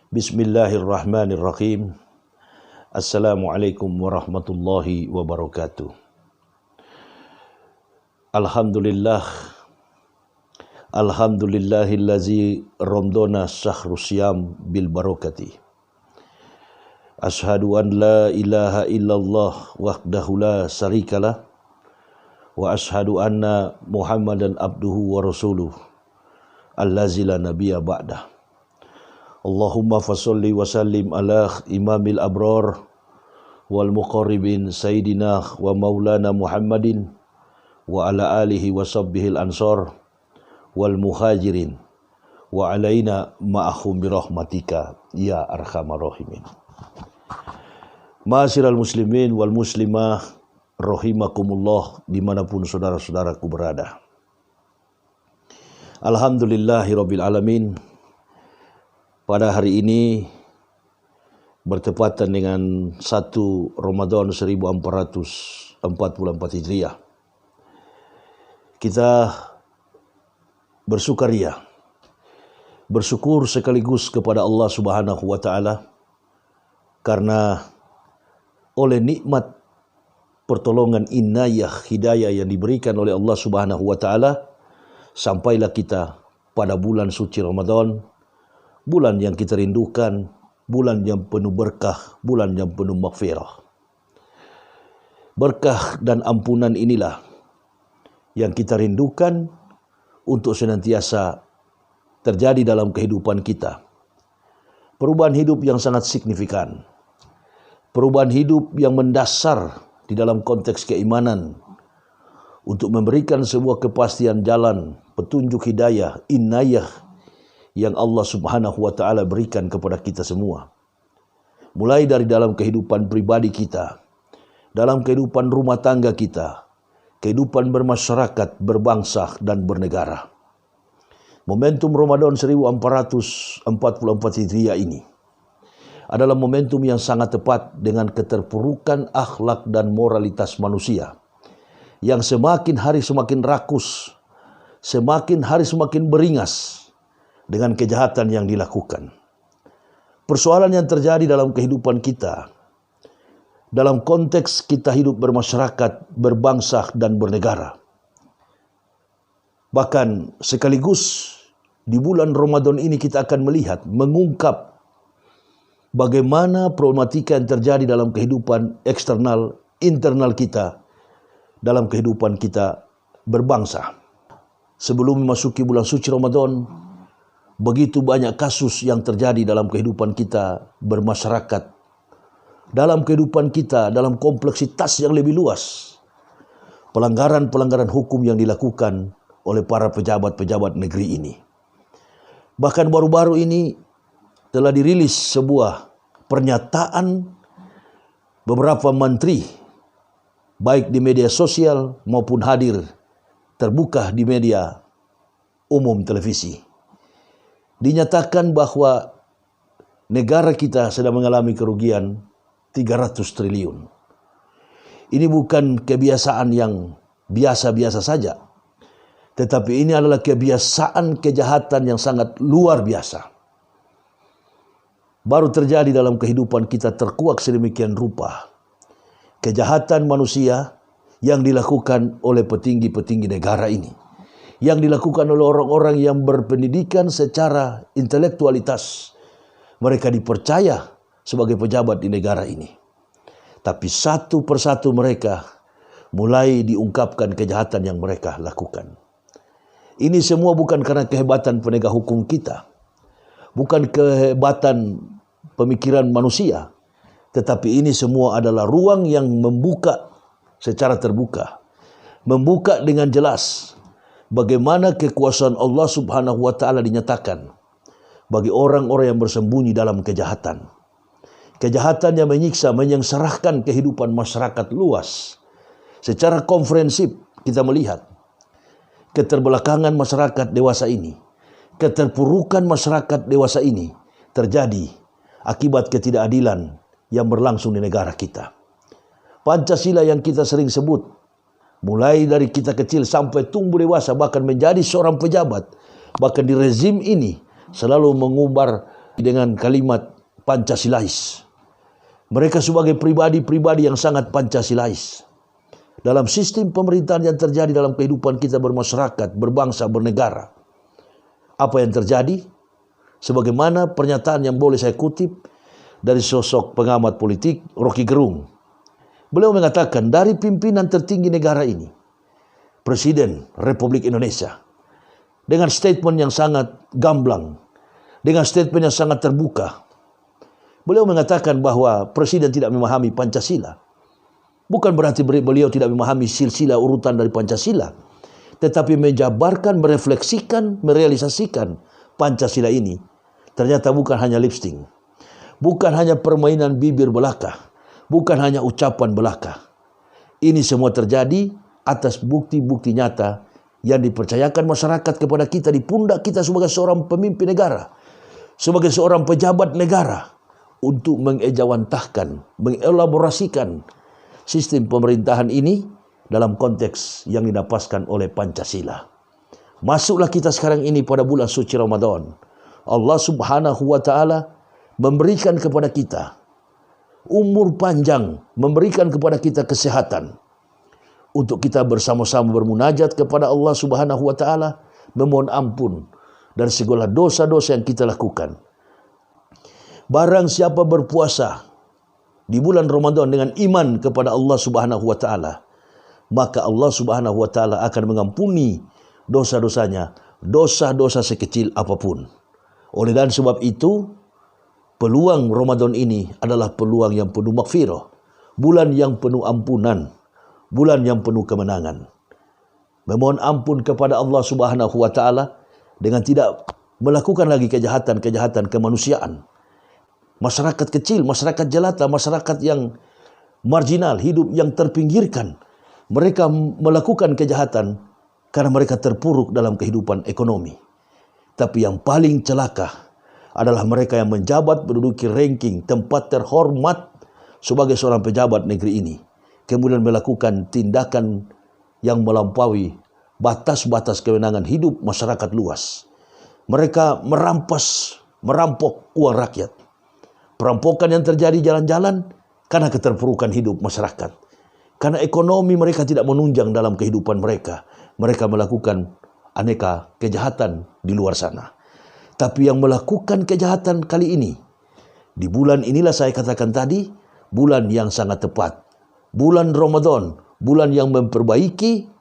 Bismillahirrahmanirrahim. Assalamualaikum warahmatullahi wabarakatuh. Alhamdulillah. Alhamdulillahillazi ramdana syahrus syam bil barakati. Ashhadu an la ilaha illallah wahdahu la syarikalah wa ashhadu anna Muhammadan abduhu wa rasuluh allazi la nabiyya ba'dah. Allahumma fasalli wa sallim ala imamil abrar wal muqarribin sayyidina wa maulana Muhammadin wa ala alihi wa sahbihil ansar wal muhajirin wa alaina ma'ahum birahmatika ya arhamar rahimin. Ma'asyiral muslimin wal muslimah rahimakumullah dimanapun saudara-saudaraku berada. Alhamdulillahirabbil alamin. Pada hari ini bertepatan dengan 1 Ramadan 1444 Hijriah. Kita bersukaria, bersyukur sekaligus kepada Allah Subhanahu wa taala karena oleh nikmat pertolongan inayah hidayah yang diberikan oleh Allah Subhanahu wa taala sampailah kita pada bulan suci Ramadan, bulan yang kita rindukan, bulan yang penuh berkah, bulan yang penuh maghfirah. Berkah dan ampunan inilah yang kita rindukan untuk senantiasa terjadi dalam kehidupan kita. Perubahan hidup yang sangat signifikan. Perubahan hidup yang mendasar di dalam konteks keimanan untuk memberikan sebuah kepastian jalan, petunjuk hidayah, inayah yang Allah Subhanahu wa taala berikan kepada kita semua. Mulai dari dalam kehidupan pribadi kita, dalam kehidupan rumah tangga kita, kehidupan bermasyarakat, berbangsa dan bernegara. Momentum Ramadan 1444 Hijriah ini adalah momentum yang sangat tepat dengan keterpurukan akhlak dan moralitas manusia yang semakin hari semakin rakus, semakin hari semakin beringas dengan kejahatan yang dilakukan. Persoalan yang terjadi dalam kehidupan kita, dalam konteks kita hidup bermasyarakat, berbangsa dan bernegara. Bahkan sekaligus di bulan Ramadan ini kita akan melihat, mengungkap bagaimana problematika yang terjadi dalam kehidupan eksternal, internal kita, dalam kehidupan kita berbangsa. Sebelum memasuki bulan suci Ramadan, begitu banyak kasus yang terjadi dalam kehidupan kita bermasyarakat, dalam kehidupan kita, dalam kompleksitas yang lebih luas. Pelanggaran-pelanggaran hukum yang dilakukan oleh para pejabat-pejabat negeri ini. Bahkan baru-baru ini telah dirilis sebuah pernyataan beberapa menteri, baik di media sosial maupun hadir terbuka di media umum televisi. Dinyatakan bahwa negara kita sedang mengalami kerugian 300 triliun. Ini bukan kebiasaan yang biasa-biasa saja, tetapi ini adalah kebiasaan kejahatan yang sangat luar biasa. Baru terjadi dalam kehidupan kita terkuak sedemikian rupa. Kejahatan manusia yang dilakukan oleh petinggi-petinggi negara ini, yang dilakukan oleh orang-orang yang berpendidikan secara intelektualitas. Mereka dipercaya sebagai pejabat di negara ini. Tapi satu persatu mereka mulai diungkapkan kejahatan yang mereka lakukan. Ini semua bukan karena kehebatan penegak hukum kita, bukan kehebatan pemikiran manusia, tetapi ini semua adalah ruang yang membuka secara terbuka, membuka dengan jelas bagaimana kekuasaan Allah Subhanahu wa taala dinyatakan bagi orang-orang yang bersembunyi dalam kejahatan. Kejahatan yang menyiksa, menyengsarahkan kehidupan masyarakat luas. Secara komprehensif kita melihat keterbelakangan masyarakat dewasa ini, keterpurukan masyarakat dewasa ini terjadi akibat ketidakadilan yang berlangsung di negara kita. Pancasila yang kita sering sebut, mulai dari kita kecil sampai tumbuh dewasa, bahkan menjadi seorang pejabat, bahkan di rezim ini selalu mengumbar dengan kalimat Pancasilais. Mereka sebagai pribadi-pribadi yang sangat Pancasilais. Dalam sistem pemerintahan yang terjadi dalam kehidupan kita bermasyarakat, berbangsa, bernegara. Apa yang terjadi? Sebagaimana pernyataan yang boleh saya kutip dari sosok pengamat politik Rocky Gerung. Beliau mengatakan dari pimpinan tertinggi negara ini, Presiden Republik Indonesia, dengan statement yang sangat gamblang, dengan statement yang sangat terbuka, beliau mengatakan bahwa Presiden tidak memahami Pancasila. Bukan berarti beliau tidak memahami silsilah urutan dari Pancasila, tetapi menjabarkan, merefleksikan, merealisasikan Pancasila ini ternyata bukan hanya lipstick, bukan hanya permainan bibir belaka, bukan hanya ucapan belaka. Ini semua terjadi atas bukti-bukti nyata yang dipercayakan masyarakat kepada kita di pundak kita sebagai seorang pemimpin negara, sebagai seorang pejabat negara, untuk mengejawantahkan, mengelaborasikan sistem pemerintahan ini dalam konteks yang didapaskan oleh Pancasila. Masuklah kita sekarang ini pada bulan suci Ramadan. Allah Subhanahu wa Ta'ala memberikan kepada kita umur panjang, memberikan kepada kita kesehatan untuk kita bersama-sama bermunajat kepada Allah Subhanahu wa Ta'ala, memohon ampun dari segala dosa-dosa yang kita lakukan. Barang siapa berpuasa di bulan Ramadan dengan iman kepada Allah Subhanahu wa Ta'ala, maka Allah Subhanahu wa Ta'ala akan mengampuni dosa-dosanya, dosa-dosa sekecil apapun. Oleh dan sebab itu, peluang Ramadan ini adalah peluang yang penuh maghfirah, bulan yang penuh ampunan, bulan yang penuh kemenangan. Memohon ampun kepada Allah Subhanahu wa Ta'ala dengan tidak melakukan lagi kejahatan-kejahatan kemanusiaan. Masyarakat kecil, masyarakat jelata, masyarakat yang marginal, hidup yang terpinggirkan, mereka melakukan kejahatan karena mereka terpuruk dalam kehidupan ekonomi. Tapi yang paling celaka adalah mereka yang menjabat, menduduki ranking tempat terhormat sebagai seorang pejabat negeri ini, kemudian melakukan tindakan yang melampaui batas-batas kewenangan hidup masyarakat luas. Mereka merampok uang rakyat. Perampokan yang terjadi jalan-jalan karena keterpurukan hidup masyarakat. Karena ekonomi mereka tidak menunjang dalam kehidupan mereka. Mereka melakukan aneka kejahatan di luar sana. Tapi yang melakukan kejahatan kali ini, di bulan inilah saya katakan tadi, bulan yang sangat tepat. Bulan Ramadan, bulan yang memperbaiki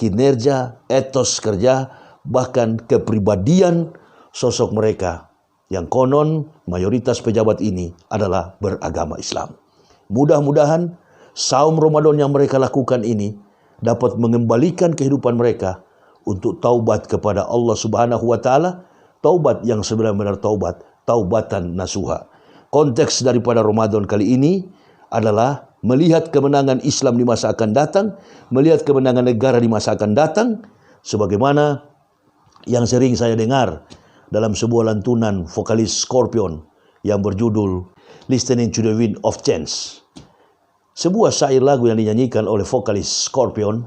kinerja, etos kerja, bahkan kepribadian sosok mereka yang konon mayoritas pejabat ini adalah beragama Islam. Mudah-mudahan saum Ramadan yang mereka lakukan ini dapat mengembalikan kehidupan mereka untuk taubat kepada Allah Subhanahu wa Ta'ala, taubat yang sebenar-benar taubat, taubatan nasuha. Konteks daripada Ramadan kali ini adalah melihat kemenangan Islam di masa akan datang, melihat kemenangan negara di masa akan datang, sebagaimana yang sering saya dengar dalam sebuah lantunan vokalis Scorpion yang berjudul Listening to the Wind of Change. Sebuah syair lagu yang dinyanyikan oleh vokalis Scorpion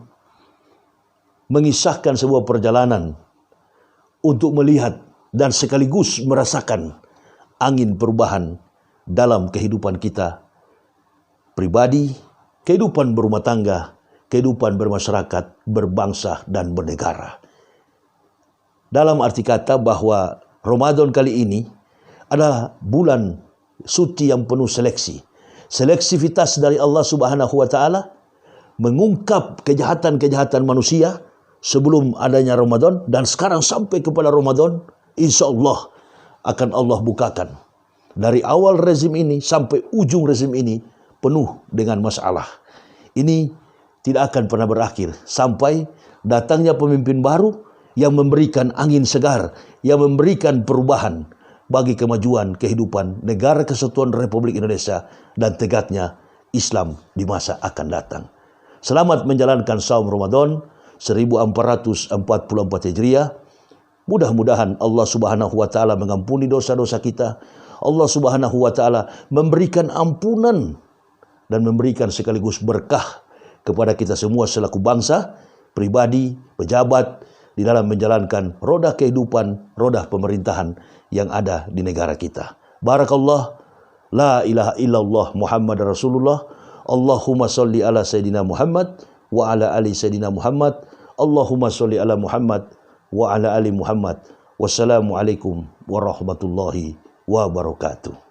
mengisahkan sebuah perjalanan untuk melihat dan sekaligus merasakan angin perubahan dalam kehidupan kita pribadi, kehidupan berumah tangga, kehidupan bermasyarakat, berbangsa dan bernegara. Dalam arti kata bahwa Ramadan kali ini adalah bulan suci yang penuh seleksi. Seleksivitas dari Allah Subhanahu wa Ta'ala mengungkap kejahatan-kejahatan manusia sebelum adanya Ramadan, dan sekarang sampai kepada Ramadan, insya Allah akan Allah bukakan. Dari awal rezim ini sampai ujung rezim ini penuh dengan masalah. Ini tidak akan pernah berakhir sampai datangnya pemimpin baru yang memberikan angin segar, yang memberikan perubahan bagi kemajuan kehidupan negara kesatuan Republik Indonesia dan tegaknya Islam di masa akan datang. Selamat menjalankan saum Ramadan 1444 Hijriah. Mudah-mudahan Allah Subhanahu wa Ta'ala mengampuni dosa-dosa kita. Allah Subhanahu wa Ta'ala memberikan ampunan dan memberikan sekaligus berkah kepada kita semua selaku bangsa, pribadi, pejabat, di dalam menjalankan roda kehidupan, roda pemerintahan yang ada di negara kita. Barakallah, la ilaha illallah Muhammad Rasulullah. Allahumma salli ala Sayyidina Muhammad wa ala ali Sayyidina Muhammad. Allahumma salli ala Muhammad wa ala ali Muhammad. Wassalamualaikum warahmatullahi wabarakatuh.